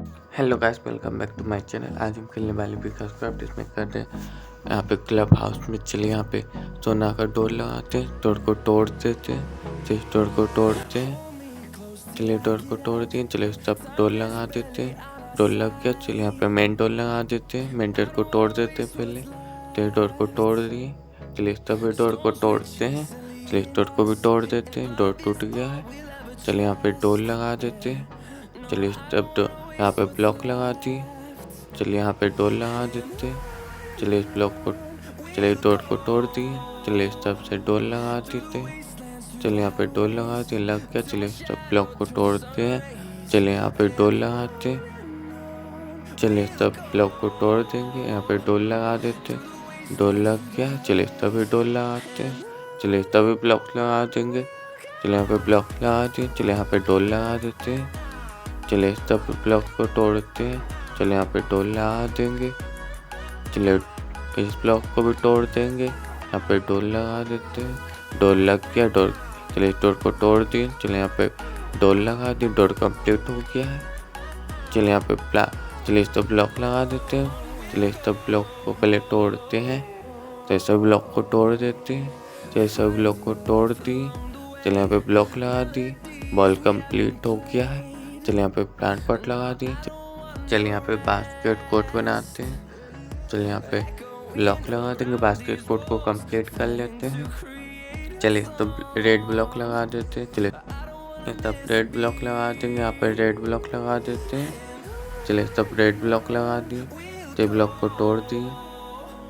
Hello guys, welcome back to my channel. आज हम खेलने वाले बिकॉज क्राफ्ट इसमें करते हैं। यहाँ पे क्लब हाउस में चलिए यहाँ पे सोना का डोर लगाते हैं, डोर को तोड़ देते हैं। चलिए डोर को तोड़ते हैं, चलिए डोर को तोड़ दिए। चलिए सब डोर लगा देते हैं, डोर लग गया। चलिए यहाँ पे मेन डोर लगा देते हैं, मेन डोर को तोड़ देते हैं पहले। चलिए डोर को तोड़ दिए। चलिए सभी डोर को तोड़ते हैं, चलिए डोर को भी तोड़ देते हैं। डोर टूट गया है। चलिए यहाँ पे डोर लगा देते हैं। चलिए सब यहाँ पे ब्लॉक लगा दिए। चलिए यहाँ पे डोर लगा देते हैं। चलिए इस ब्लॉक को, चलिए डोर को तोड़ दिए। चलिए सब से डोर लगा देते हैं। चलिए यहाँ पे डोर लगा दिए, लग गया। चलिए सब ब्लॉक को तोड़ते हैं। चलिए यहाँ पे डोर लगाते हैं। चलिए सब ब्लॉक को तोड़ देंगे। यहाँ पे डोर लगा देते हैं, डोर लग गया। चलिए सभी डोर लगाते हैं। चलिए सभी ब्लॉक लगा देंगे। चलिए यहाँ पे ब्लॉक लगा दिए। चलिए यहाँ पे डोर लगा देते हैं। चलिए सब ब्लॉक को तोड़ते हैं। चलिए यहाँ पे डोर लगा देंगे। चलिए इस ब्लॉक को भी तोड़ देंगे। यहाँ पे डोर लगा देते हैं, डोर लग गया। डोर, चलिए डोर को तोड़ दिए। चलिए यहाँ पे डोर लगा दी, डोर कंप्लीट हो गया है। चलिए यहाँ पे चलिए सब ब्लॉक लगा देते हैं। चलिए सब ब्लॉक को पहले तोड़ते हैं। चलिए सब ब्लॉक को तोड़ देते हैं। चलिए सब ब्लॉक को तोड़ दिए। चलिए यहाँ पे ब्लॉक लगा दी, बॉल कंप्लीट हो गया है। चलिए यहाँ पे प्लांट पॉट लगा दिए। चलिए यहाँ पे बास्केट कोट बनाते हैं। चलिए यहाँ पे ब्लॉक लगा देंगे, बास्केट कोट को कंप्लीट कर लेते हैं। चलिए तो रेड ब्लॉक लगा देते हैं। चलिए तब रेड ब्लॉक लगा देंगे। यहाँ पे रेड ब्लॉक लगा देते हैं। चलिए सब रेड ब्लॉक लगा दिए। चलिए ब्लॉक को तोड़ दिए।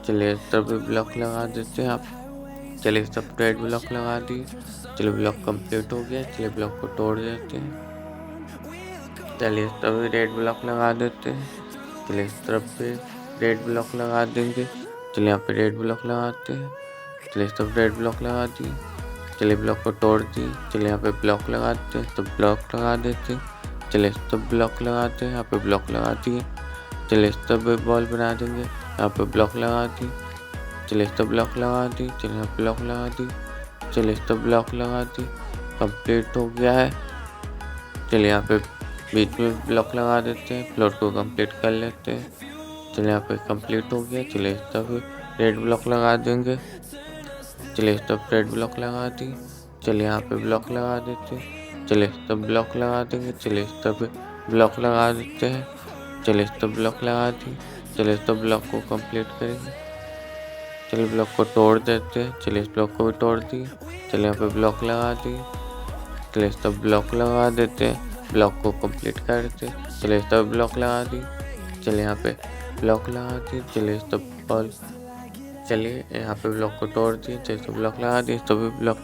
चलिए सब ब्लॉक लगा देते हैं आप। चलिए सब रेड ब्लॉक लगा दिए। चलिए ब्लॉक कंप्लीट हो गया। चलिए ब्लॉक को तोड़ देते हैं। चलिए सभी रेड ब्लॉक लगा देते हैं। चलिए इस तरफ पे रेड ब्लॉक लगा देंगे। चलिए यहाँ पे रेड ब्लॉक लगाते हैं। चलिए सब रेड ब्लॉक लगा दिए। चलिए ब्लॉक को तोड़ दिए। चलिए यहाँ पे ब्लॉक लगाते हैं, तो ब्लॉक लगा देते हैं। चलिए सब ब्लॉक लगाते हैं। यहाँ पे ब्लॉक लगा दिए। चलिए सब बॉल बना देंगे। यहाँ पे ब्लॉक लगा दिए। चलिए सब ब्लॉक लगा दिए। चलिए यहाँ ब्लॉक लगा दिए। चलिए सब ब्लॉक लगा दिए, कंप्लीट हो गया है। चलिए यहाँ पे बीच में ब्लॉक लगा देते हैं, फ्लोर को कंप्लीट कर लेते हैं। चलिए यहाँ पे कंप्लीट हो गया। चलिए तब रेड ब्लॉक लगा देंगे। चलिए तब रेड ब्लॉक लगा दी। चलिए यहाँ पे ब्लॉक लगा देते हैं। चलिए तब ब्लॉक लगा देंगे। चलिए तब ब्लॉक लगा देते हैं। चलिए तब ब्लॉक लगा दी। चलिए तब ब्लॉक को कंप्लीट करेंगे। चलिए ब्लॉक को तोड़ देते हैं। चलिए इस ब्लॉक को भी तोड़ दिए। चलिए यहाँ पे ब्लॉक लगा दिए। चलिए तब ब्लॉक लगा देते हैं, ब्लॉक को कंप्लीट कर देते। चलिए तब ब्लॉक लगा दी। चलिए यहाँ पे ब्लॉक लगा दी। चलिए तब बॉल, चलिए यहाँ पे ब्लॉक को तोड़ दिए। चलिए तो ब्लॉक लगा दिए, तभी ब्लॉक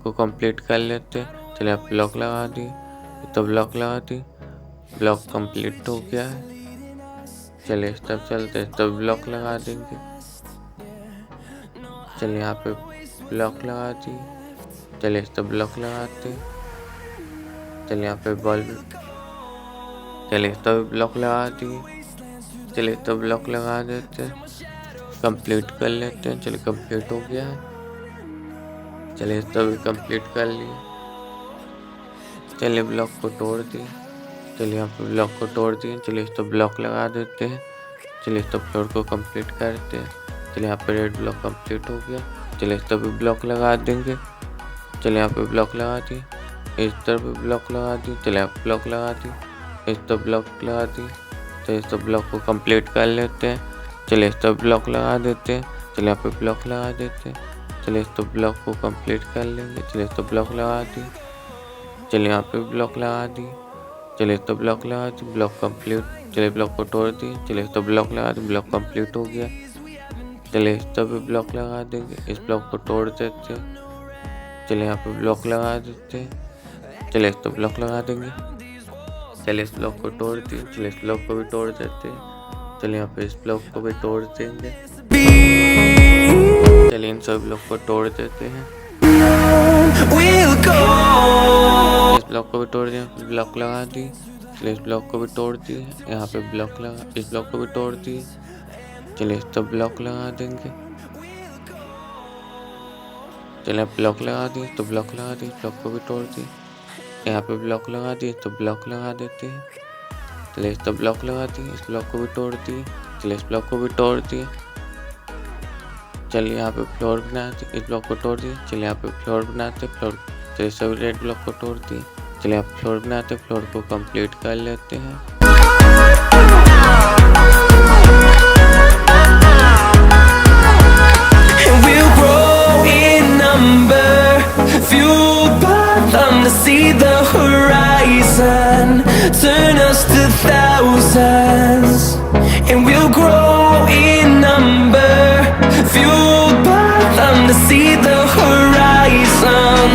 को कंप्लीट कर लेते। चलिए यहाँ ब्लॉक लगा दी, तो ब्लॉक लगा दी, ब्लॉक कंप्लीट हो गया है। चलिए तब चलते, तब ब्लॉक लगा देंगे। चलिए यहाँ पे ब्लॉक लगा दी। चलिए तब ब्लॉक लगाते। चलिए यहाँ पे बॉल, चलिए तब ब्लॉक लगा दिए। चलिए तब ब्लॉक लगा देते, कंप्लीट कर लेते हैं। चलिए कंप्लीट हो गया है। चलिए तब कंप्लीट कर लिए। चलिए ब्लॉक को तोड़ दिए। चलिए यहाँ पे ब्लॉक को तोड़ दिए। चलिए तो ब्लॉक लगा देते हैं। चलिए तब फ्लोर को कंप्लीट करते हैं। चलिए यहाँ पे रेड ब्लॉक कंप्लीट हो गया। चलिए तब ब्लॉक लगा देंगे। चलिए यहाँ पे ब्लॉक लगा दिए। इस तरफ ब्लॉक लगा दी। चलिए यहाँ पे ब्लॉक लगा दी। इस तरफ ब्लॉक लगा दी। तो इस तरफ ब्लॉक को कंप्लीट कर लेते हैं। चलिए इस तरफ ब्लॉक लगा देते हैं। चलिए यहाँ पे ब्लॉक लगा देते हैं। चलिए इस तरफ ब्लॉक को कंप्लीट कर लेंगे। चलिए इस तरफ ब्लॉक लगा दी। चलिए यहाँ पे ब्लॉक लगा दी। चलिए इस तरफ ब्लॉक लगा दी, ब्लॉक कंप्लीट। चलिए ब्लॉक को तोड़ दिए। चलिए इस तरफ ब्लॉक लगा दी, ब्लॉक कंप्लीट हो गया। चलिए इस तरफ ब्लॉक लगा देंगे, इस ब्लॉक को तोड़ देते हैं। चलिए यहाँ पे ब्लॉक लगा देते हैं। चलिए इस तरफ ब्लॉक लगा देंगे। चलिए इस ब्लॉक को तोड़ दिए। चलिए इस ब्लॉक को भी तोड़ देते हैं। चलिए यहाँ पे इस ब्लॉक को भी तोड़ देंगे। चलिए इन सभी ब्लॉक को तोड़ देते हैं। इस ब्लॉक को भी तोड़ दिए, ब्लॉक लगा दी। चलिए इस ब्लॉक को भी तोड़ दिए। यहाँ पे ब्लॉक लगा, इस ब्लॉक को भी तोड़ दिए। चलिए इस तरफ ब्लॉक लगा देंगे। चलिए ब्लॉक लगा दिए, तो ब्लॉक लगा दिए, ब्लॉक को भी तोड़ दिए। यहाँ पे ब्लॉक लगा दिए, तो ब्लॉक लगा देते हैं। चलिए इस तो ब्लॉक लगा दिए, इस ब्लॉक को भी तोड़ दिए। चलिए इस ब्लॉक को भी तोड़ दिए। चलिए यहाँ पे फ्लोर बनाते, इस ब्लॉक को तोड़ दिए। चलिए यहाँ पे फ्लोर बनाते, फ्लोर। चलिए सभी रेड ब्लॉक को तोड़ दिए। चलिए आप फ्लोर बनाते, फ्लोर को कंप्लीट कर लेते हैं। See the horizon, turn us to thousands, and we'll grow in number, fueled by them to see the horizon,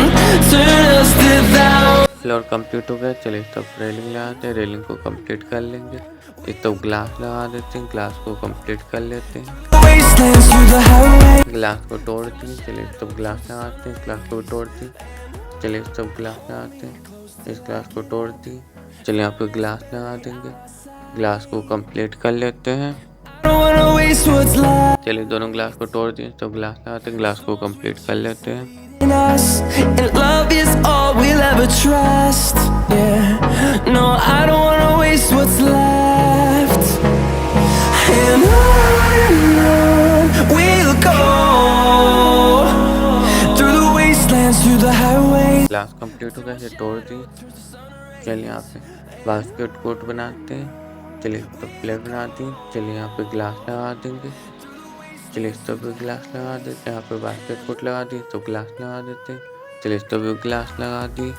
turn us to thousands. Floor complete हो गया। चलिए तब रेलिंग लगाते हैं, रेलिंग को कंप्लीट कर लेंगे। इस तो ग्लास लगा देते हैं, ग्लास को कंप्लीट कर लेते हैं। ग्लास को तोड़ दिए। चलिए तब ग्लास लगाते हैं, ग्लास को तोड़ दिए। चलिए सब ग्लास लगाते हैं, इस ग्लास को तोड़ दिए। चलिए यहाँ पे ग्लास लगा देंगे, ग्लास को कंप्लीट कर लेते हैं। चलिए दोनों ग्लास को तोड़ दिए, तो ग्लास लगाते हैं, ग्लास को कंप्लीट कर लेते हैं। ग्लास कंप्लीट हो गया, ये तोड़ दी। चलिए यहाँ पे बास्केट कोट बनाते हैं। चलिए तो प्लेट बना दी। चलिए यहाँ पे ग्लास लगा देंगे। चलिए इस तो भी ग्लास लगा देते हैं। यहाँ पे बास्केट कोट लगा दी तो ग्लास लगा देते हैं। चलिए इस तो भी ग्लास लगा दी।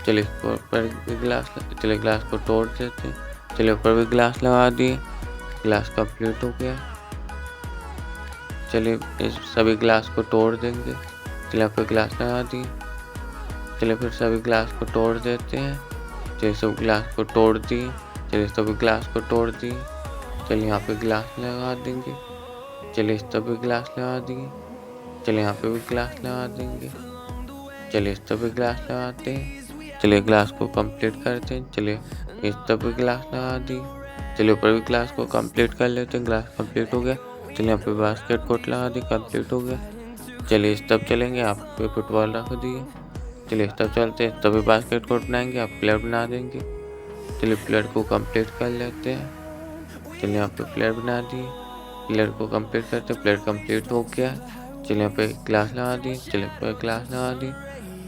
चलिए इसको ऊपर भी ग्लास, चलिए ग्लास को तोड़ देते हैं। चलिए ऊपर भी ग्लास लगा दिए, ग्लास कंप्लीट हो गया। चलिए इस सभी ग्लास को तोड़ देंगे। चलिए यहाँ पे ग्लास लगा दी। चलिए फिर सभी ग्लास को तोड़ देते हैं। चलिए सब ग्लास को तोड़ दिए। चलिए सभी ग्लास को तोड़ दिए। चलिए यहाँ पे ग्लास लगा देंगे। चलिए इस तभी ग्लास लगा दिए। चलिए यहाँ पे भी ग्लास लगा देंगे। चलिए इस तभी ग्लास लगाते हैं। चलिए ग्लास को कंप्लीट करते हैं। चलिए इस तभी ग्लास लगा दिए। चलिए ऊपर भी ग्लास को कंप्लीट कर लेते हैं। ग्लास कंप्लीट हो गया। चलिए यहाँ पे बास्केट कोट लगा दी, कंप्लीट हो गया। चलिए इस तब चलेंगे, आप पे फुटबॉल रख दिए। चलिए इस तब चलते हैं, तभी बास्केट कोट बनाएंगे, आप प्लेयर बना देंगे। चलिए प्लेयर को कंप्लीट कर लेते हैं। चलिए यहाँ पे प्लेयर बना दिए, प्लेयर को कंप्लीट करते, प्लेयर कंप्लीट हो गया। चलिए यहाँ पे ग्लास लगा दी। चलिए ऊपर ग्लास लगा दी।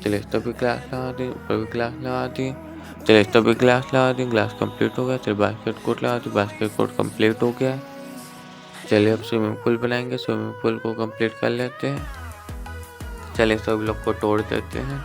चलिए इस तभी ग्लास लगा दी, ऊपर भी ग्लास लगा दी। चलिए इस तभी ग्लास लगा दी, ग्लास कंप्लीट हो गया। चलिए बास्केट कोट लगा दी, बास्केट कोट कंप्लीट हो गया। चलिए अब स्विमिंग पूल बनाएंगे, स्विमिंग पूल को कंप्लीट कर लेते हैं। चलिए सब लोग को तोड़ देते हैं।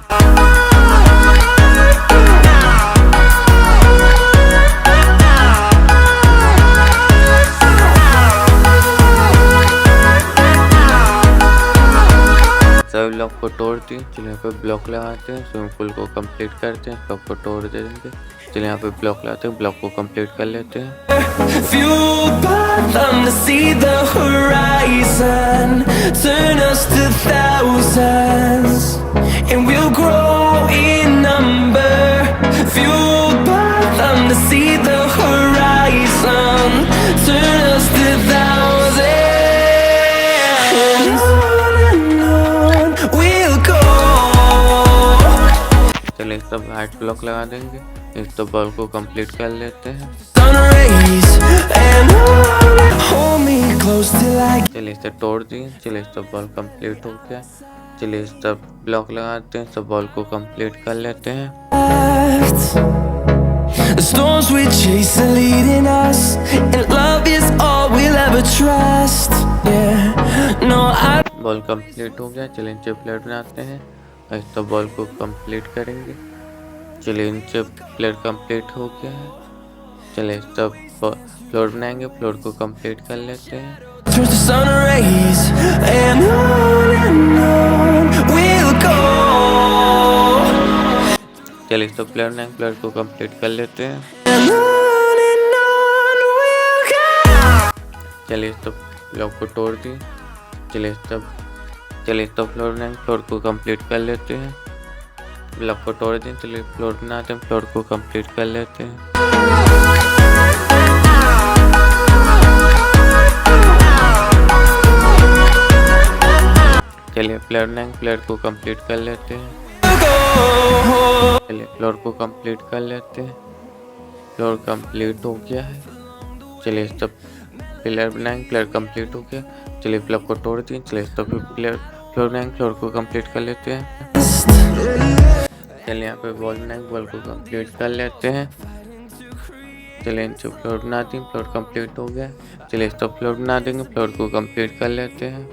सब लोग को तोड़ दिए। चलिए यहाँ पे ब्लॉक लगाते हैं, स्विमिंग पूल को कंप्लीट करते हैं, ब्लॉक को तोड़ देंगे। चलिए यहाँ पे ब्लॉक लगाते हैं, ब्लॉक को कंप्लीट कर लेते हैं। चलिए सब हाइट ब्लॉक लगा देंगे, इस तो बॉल को कंप्लीट कर लेते हैं। चलिए इसे तोड़ दिए। चलिए सब बॉल कंप्लीट हो गया। चलिए सब ब्लॉक लगाते हैं, सब बॉल को कंप्लीट कर लेते हैं। The storms we chase are leading us, and love is all we'll ever trust. Yeah, no, ball complete हो गया। चलिए इनसे प्लेयर बनाते हैं, इस तो बॉल को कंप्लीट करेंगे। चलिए इनसे प्लेयर कंप्लीट हो गया है। चलिए सब फ्लोर बनाएंगे, फ्लोर को कंप्लीट कर लेते हैं। चलिए सब प्लेयर बनाएंगे, प्लेयर को कंप्लीट कर लेते हैं। चलिए सब ब्लॉक को तोड़ दी। चलिए सब फ्लोर बनाएंगे, फ्लोर को कंप्लीट कर लेते हैं। ब्लॉक को तोड़ दें। चलिए फ्लोर बनाते हैं, फ्लोर को कंप्लीट कर लेते हैं। चलिए प्लेयर बनाएंगे, प्लेयर को कंप्लीट कर लेते हैं। चलिए फ्लोर को कंप्लीट कर लेते हैं। फ्लोर कंप्लीट हो गया है। चलिए इस तब पिलर बनाएंगे, पिलर कंप्लीट हो गया। चलिए ब्लॉक को तोड़ दिए। चलिए इस तब फ्लोर बनाएंगे, फ्लोर को कंप्लीट कर लेते हैं। चलिए यहाँ पे वॉल बनाएंगे, वॉल को कंप्लीट कर लेते हैं। चलिए इनसे फ्लोर बना देंगे, फ्लोर कंप्लीट हो गया। चलिए इस तब फ्लोर बना देंगे, फ्लोर को कंप्लीट कर लेते हैं।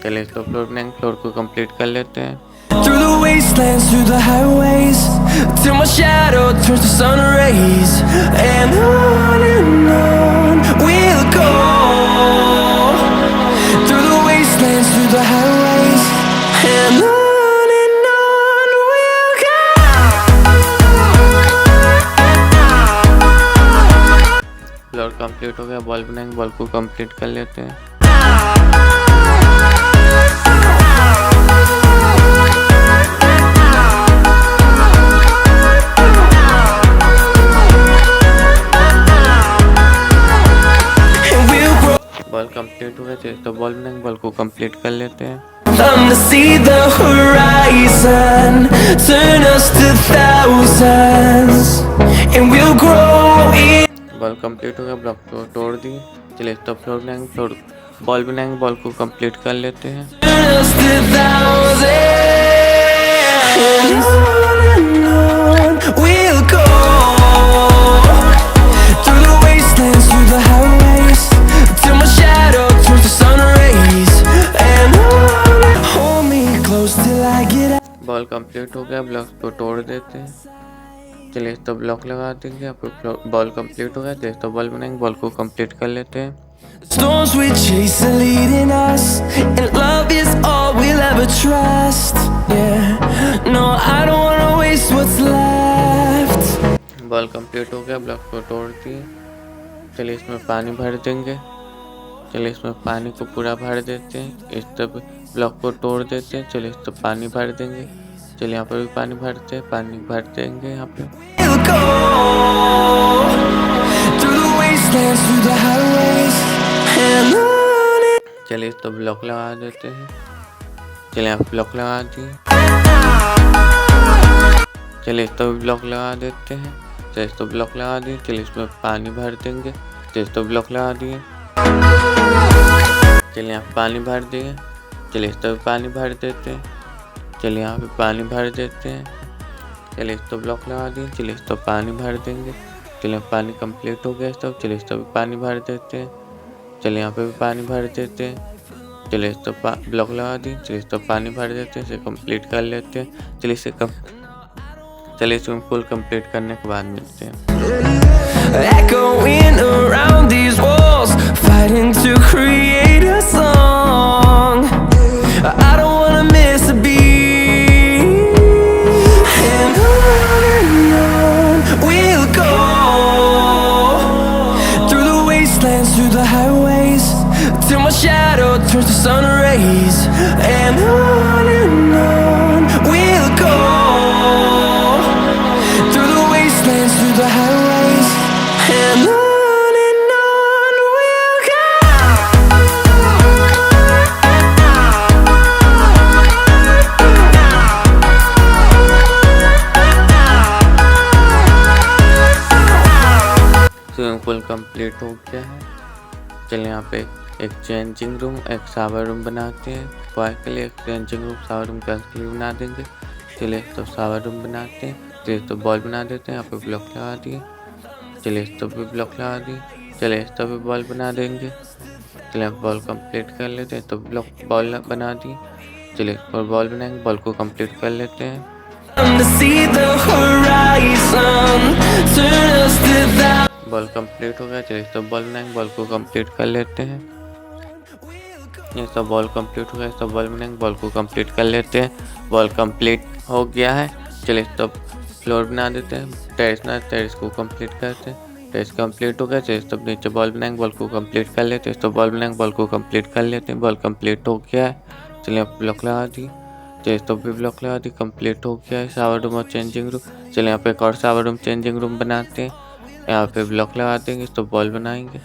चलिए इस तब फ्लोर बनाएंगे, फ्लोर को कंप्लीट कर लेते हैं। Through the wastelands, through the highways, till my shadow turns to sun rays, and on we'll go. Through the wastelands, through the highways, and on we'll go. Floor complete हो गया, ball बनाएंगे, ball को complete कर लेते हैं। Ball complete हो गया, चलिए तो बॉल बनाएंगे, बॉल को कंप्लीट कर लेते हैं। To see the horizon, turn us to thousands, and we'll grow in. Ball complete हो गया, ब्लॉक को तोड़ दिए। चलिए तो फ्लोर बनाएंगे, फ्लोर बॉल बनाएंगे, बॉल को कंप्लीट कर लेते हैं। Turn us to thousands, and on we'll go. Through the wastelands, through the highways, till my shadow turns to sun rays, and on hold me close till I get out. Ball complete हो गया, block को तोड़ देते हैं। चलिए तो block लगा देंगे, यहाँ पे बॉल कंप्लीट हो गया। चलिए तो बॉल बनाएंगे, बॉल को कंप्लीट कर लेते हैं। The storms we chase are leading us, and love is all we'll ever trust. Yeah, no, I don't wanna waste what's left. Ball complete हो गया, ब्लॉक को तोड़ दिए। चलिए इसमें पानी भर देंगे। चलिए इसमें पानी को पूरा भर देते हैं। इस तब ब्लॉक को तोड़ देते हैं। चलिए इस तब पानी भर देंगे। चलिए यहाँ पर भी पानी भरते हैं, पानी भर देंगे यहाँ पे। We'll go through the wastelands, through the highways, and on it. चलिए इस तब ब्लॉक लगा देते हैं। चलिए यहाँ पे ब्लॉक लगा दिए। चलिए इस तब ब्लॉक लगा देते हैं। चलिए इस तब ब्लॉक लगा दिए। चलिए इसमें पानी भर देंगे। चलिए इस तब ब्लॉक लगा दिए। चलिए यहाँ पे पानी भर दिए। चलिए इस तब पानी भर देते हैं। चलिए यहाँ पे पानी भर देते हैं। चलिए इस तो ब्लॉक लगा दिए। चलिए इस तो पानी भर देंगे। चलिए पानी कंप्लीट हो गया इस तब। चलिए इस तो भी पानी भर देते हैं। चलिए यहाँ पे भी पानी भर देते हैं। चलिए इस तो ब्लॉक लगा दिए। चलिए इस तो पानी भर देते हैं। इसे कंप्लीट कर लेते हैं। चलिए चलिए स्विमिंग पूल कंप्लीट करने के बाद मिलते हैं। Echoing around these walls, fighting to create a song. I don't wanna miss a beat, and on we'll go through the wastelands, through the highways, till my shadow turns to sun rays, and on we'll go through the wastelands, through the highways, and on we'll go. Swimming pool complete हो गया है। चलिए यहाँ पे एक changing room, एक shower room बनाते हैं। बॉय के लिए एक changing room, shower room girls के लिए बना देंगे। चलिए तो शावर रूम बनाते हैं। चलिए तो बॉल बना देते हैं। यहाँ पे ब्लॉक लगा दिए। चलिए इस तो भी ब्लॉक लगा दिए। चलिए इस तो भी बॉल बना देंगे। चलिए बॉल कंप्लीट कर लेते हैं। तो ब्लॉक बॉल बना दिए। चलिए और बॉल बनाएंगे, बॉल को कंप्लीट कर लेते हैं। To see the horizon, turn us to thousands. Ball complete हो गया। चलिए तो बॉल बनाएंगे, बॉल को कंप्लीट कर लेते हैं। ये सब बॉल कंप्लीट हो गया। सब बॉल बनाएंगे, बॉल को कंप्लीट कर लेते हैं। बॉल कंप्लीट हो गया है। चलिए तो फ्लोर बना देते हैं। टेरेस को कंप्लीट करते हैं। टेरेस कंप्लीट हो गया। चलिए तब नीचे बॉल बनाएंगे, बॉल को कंप्लीट कर लेते हैं। तो बॉल बनाएंगे, बॉल को कंप्लीट कर लेते हैं। बॉल कंप्लीट हो गया है। चलिए ब्लॉक लगा दी। चलिए तो भी ब्लॉक लगा दी। कंप्लीट हो गया है शावर रूम और चेंजिंग रूम। चलिए यहाँ पे एक और शावर रूम चेंजिंग रूम बनाते हैं। यहाँ पे ब्लॉक लगा देंगे, तो बॉल बनाएंगे।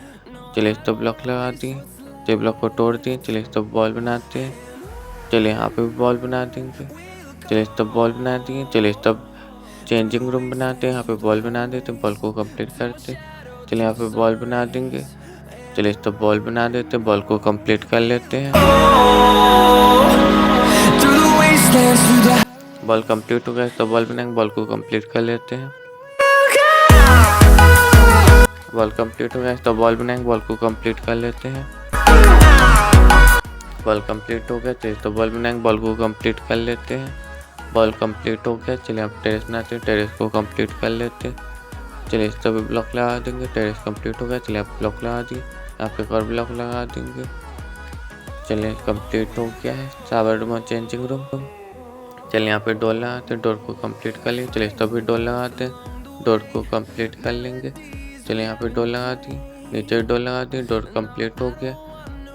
चलिए इस तो ब्लॉक लगा दिए। चलिए ब्लॉक को तोड़ दिए। चलिए इस तो बॉल बनाते हैं। चलिए यहाँ पे भी बॉल बना देंगे। चलिए इस तो बॉल बना दिए। चलिए इस तो चेंजिंग रूम बनाते हैं, यहाँ पे बॉल बना देते हैं, बॉल को कंप्लीट करते हैं। चलिए यहाँ पे बॉल बना देंगे। चलिए इस तो बॉल बना देते हैं, बॉल को कंप्लीट कर लेते हैं। through the wastelands, through the ball complete हो गया तो बॉल बनाएंगे, बॉल को कंप्लीट कर लेते हैं। बॉल कंप्लीट हो गया तो बॉल बनाएंगे, बॉल को कंप्लीट कर लेते हैं। बॉल कंप्लीट हो गया तो बॉल बनाएंगे, बॉल को कंप्लीट कर लेते हैं। बॉल कंप्लीट हो गया, चलिए आप टेरेस बनाते हैं, टेरेस को कंप्लीट कर लेते हैं। चलिए इस पर ब्लॉक लगा देंगे। टेरेस कंप्लीट हो गया, चलिए आप ब्लॉक लगा दिए, यहाँ पे एक और ब्लॉक लगा देंगे। चलिए कंप्लीट हो गया है शावर रूम और चेंजिंग रूम। चलिए यहाँ पे डोर लगाते हैं, डोर को कंप्लीट कर लेंगे। चलिए इस पर भी डोर लगाते हैं, डोर को कंप्लीट कर लेंगे। चलिए यहाँ पे डोर लगा दी, नीचे डोर लगा दी, डोर कंप्लीट हो गया।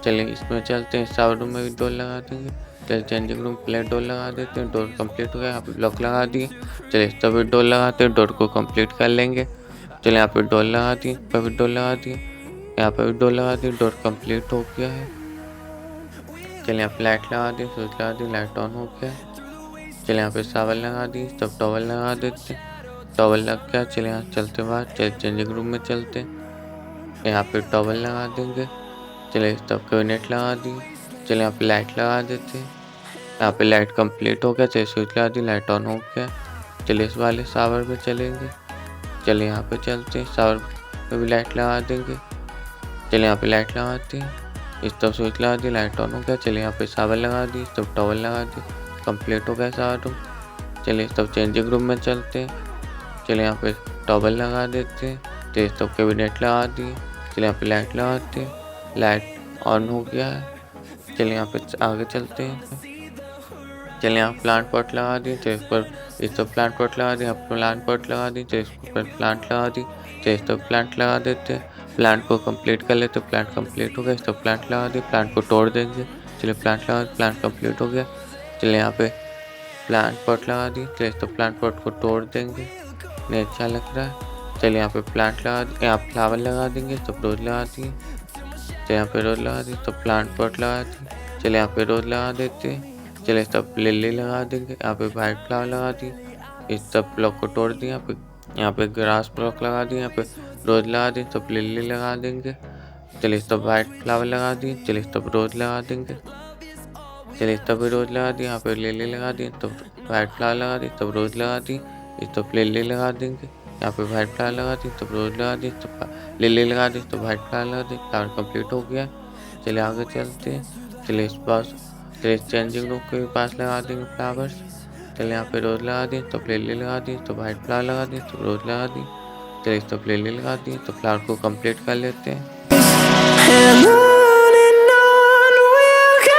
चलिए इसमें चलते हैं, शावर रूम में भी डोर लगा देंगे। चलिए चेंजिंग रूम प्लेट डोर लगा देते हैं, डोर कंप्लीट हो गया। यहाँ पे ब्लॉक लगा दिए। चलिए इस पर भी डोर लगाते हैं, डोर को कंप्लीट कर लेंगे। चलिए यहाँ पे डोर लगा दी, पर भी डोर लगा दिए, यहाँ पे भी डोर लगा दी, डोर कंप्लीट हो गया है। चलिए यहाँ पे लाइट लगा दी, स्विच लगा दी, लाइट ऑन हो गया। चलिए यहाँ पे शावर लगा दी, तब टॉवल लगा देते, टॉवल लग गया। चलिए यहाँ चलते बाहर, चलिए चेंजिंग रूम में चलते, यहाँ पे टॉवल लगा देंगे। चलिए तब कैबिनेट लगा दी। चलिए यहाँ पे लाइट लगा देते, यहाँ पे लाइट कंप्लीट हो गया। चलिए स्विच लगा दी, लाइट ऑन हो गया। चलिए इस वाले शावर में चलेंगे। चलिए यहाँ पे चलते हैं, शावर में भी लाइट लगा देंगे। चलिए यहाँ पे लाइट लगाते हैं, इस तरफ स्विच लगा दी, लाइट ऑन हो गया। चलिए यहाँ पे शावर लगा दी, इस तरफ टॉवल लगा दी, कंप्लीट हो गया शावर रूम। चलिए इस तरफ चेंजिंग रूम में चलते हैं। चलिए यहाँ पे टॉवल लगा देते हैं, तो इस तरफ कैबिनेट लगा दिए। चलिए यहाँ पे लाइट लगाते हैं, लाइट ऑन हो गया है। चलिए यहाँ पे आगे चलते हैं। चलिए यहाँ प्लांट पॉट लगा दी, चलिए इस पर इस तरफ प्लांट पॉट लगा दी, यहाँ प्लांट पॉट लगा दी, चलिए इस पर प्लांट लगा दी। चलिए इस तरफ प्लांट लगा देते हैं, प्लांट को कंप्लीट कर लेते, प्लांट कंप्लीट हो गया। इस तरफ प्लांट लगा दी, प्लांट को तोड़ देंगे। चलिए प्लांट लगा, प्लांट कंप्लीट हो गया। चलिए यहाँ पे प्लांट पॉट लगा दी, चलिए इस तरफ प्लांट पॉट को तोड़ देंगे, नहीं अच्छा लग रहा है। चलिए यहाँ पे प्लांट लगा दी, यहाँ फ्लावर लगा देंगे, सब रोज लगा दिए। चलिए यहाँ पे रोज लगा दी, तो प्लांट पॉट लगा दी। चलिए यहाँ पे रोज लगा देते हैं। चलिए सब लिली लगा देंगे, यहाँ पे वाइट फ्लावर लगा दी, इस सब ब्लॉक को तोड़ दिया। यहाँ पे ग्रास ब्लॉक लगा दी, यहाँ पे रोज लगा दी, सब लिली लगा देंगे। चलिए सब वाइट फ्लावर लगा दी, चलिए सब रोज लगा देंगे। चलिए तब रोज लगा दी, यहाँ पे लिली लगा दी, तब वाइट फ्लावर लगा दी, तब रोज लगा दी, इस तब लिली लगा देंगे। यहाँ पे वाइट फ्लावर लगा दी, तब रोज लगा दी, तब लिली लगा दी, तब वाइट फ्लावर लगा दी। फ्लावर कंप्लीट हो गया। चलिए आगे चलते हैं। चलिए इस पास, चलिए चेंजिंग रूम के पास लगा देंगे फ्लावर्स। चलिए यहाँ पे रोज लगा दी, तब लिली लगा दी, तब वाइट फ्लावर लगा दी, तब रोज लगा दी। चलिए तब लिली लगा दी, तो फ्लावर को कंप्लीट कर लेते हैं। and on we'll go.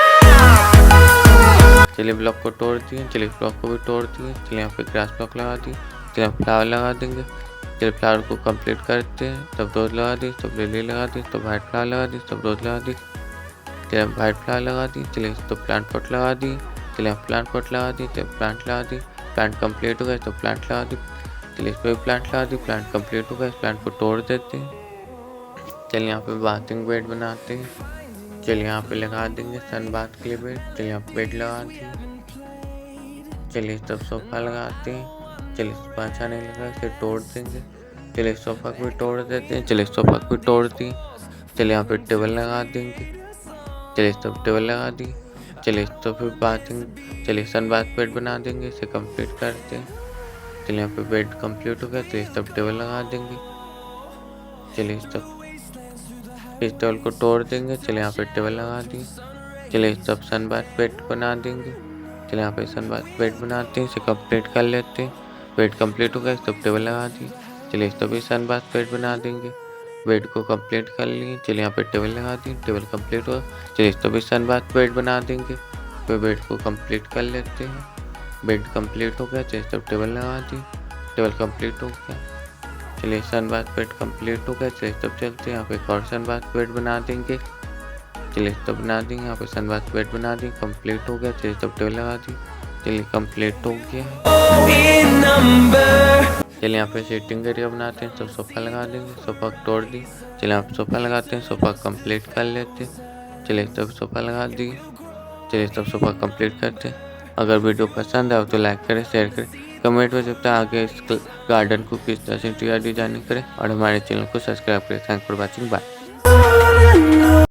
चलिए ब्लॉक को तोड़ दिए, चलिए ब्लॉक को भी तोड़ दिए। चलिए यहाँ पे ग्रास ब्लॉक लगा दी, चलिए फ्लावर लगा देंगे। चलिए फ्लावर को कंप्लीट करते हैं, तब रोज लगा दी, तब लिली लगा दी, तब वाइट फ्लावर लगा दी, तब रोज लगा दी। चलिए वाइट फ्लावर लगा दी, चलिए तो प्लांट पॉट लगा दी। चलिए प्लांट पॉट लगा दी, चलिए प्लांट लगा दी, प्लांट कंप्लीट हो गया तो प्लांट लगा दी। चलिए इस पर भी प्लांट लगा दी, प्लांट कंप्लीट हो गया, इस प्लांट को तोड़ देते हैं। चलिए यहाँ पे बाथिंग बेड बनाते हैं। चलिए यहाँ पे लगा देंगे सन बाथ के लिए बेड। चलिए यहाँ पे बेड लगा दिए। चलिए तब सोफ़ा लगाते हैं। चलिए सोफ़ा अच्छा नहीं लगा, इसे तोड़ देंगे। चलिए सोफ़ा को भी तोड़ देते हैं। चलिए सोफ़ा को भी तोड़ दी। चलिए यहाँ पे टेबल लगा देंगे। चलिए तब टेबल लगा दी। चलिए तो फिर बाथिंग, चलिए सन बाथ बेड बना देंगे, इसे कंप्लीट करते हैं। चलिए यहाँ पे बेड कंप्लीट हो गया, चलिए तब टेबल लगा देंगे। चलिए तब इस टेबल को तोड़ देंगे। चलिए यहाँ पे टेबल लगा दी। चलिए सब सन बाथ बेड बना देंगे। चलिए यहाँ पे सन बाथ बेड बनाते हैं, इसे कंप्लीट कर लेते हैं। बेड कंप्लीट हो गया, सब टेबल लगा दी। चलिए इस तभी सन बाथ बेड बना देंगे। बेड को कंप्लीट कर लिए। चलिए यहाँ पे टेबल लगा दी, टेबल कंप्लीट हुआ। चलिए इस तभी सन बाथ बेड बना देंगे, फिर बेड को कंप्लीट कर लेते हैं। बेड कंप्लीट हो गया, चलिए तब टेबल लगा दी, टेबल कंप्लीट हो गया। चलिए सन बाथ बेड कंप्लीट हो गया, चलिए तब चलते हैं। यहाँ पे एक और सन बाथ बेड बना देंगे। चलिए तब बना देंगे, यहाँ पे सन बाथ बेड बना देंगे, कंप्लीट हो गया। चलिए तब टेबल लगा दी, चलिए कंप्लीट हो गया। चलिए यहाँ पे सीटिंग एरिया बनाते हैं, तो सोफ़ा लगा देंगे, सोफ़ा तोड़ दी। चलिए यहाँ पे सोफ़ा लगाते हैं, सोफ़ा कंप्लीट कर लेते हैं। चलिए तब सोफ़ा लगा दी। चलिए तब सोफ़ा कंप्लीट करते हैं। अगर वीडियो पसंद आए तो लाइक करें, शेयर करें, कमेंट में जब तक आगे इस गार्डन को किस तरह से इंटीरियर डिजाइनिंग करें और हमारे चैनल को सब्सक्राइब करें। Thank for watching, bye.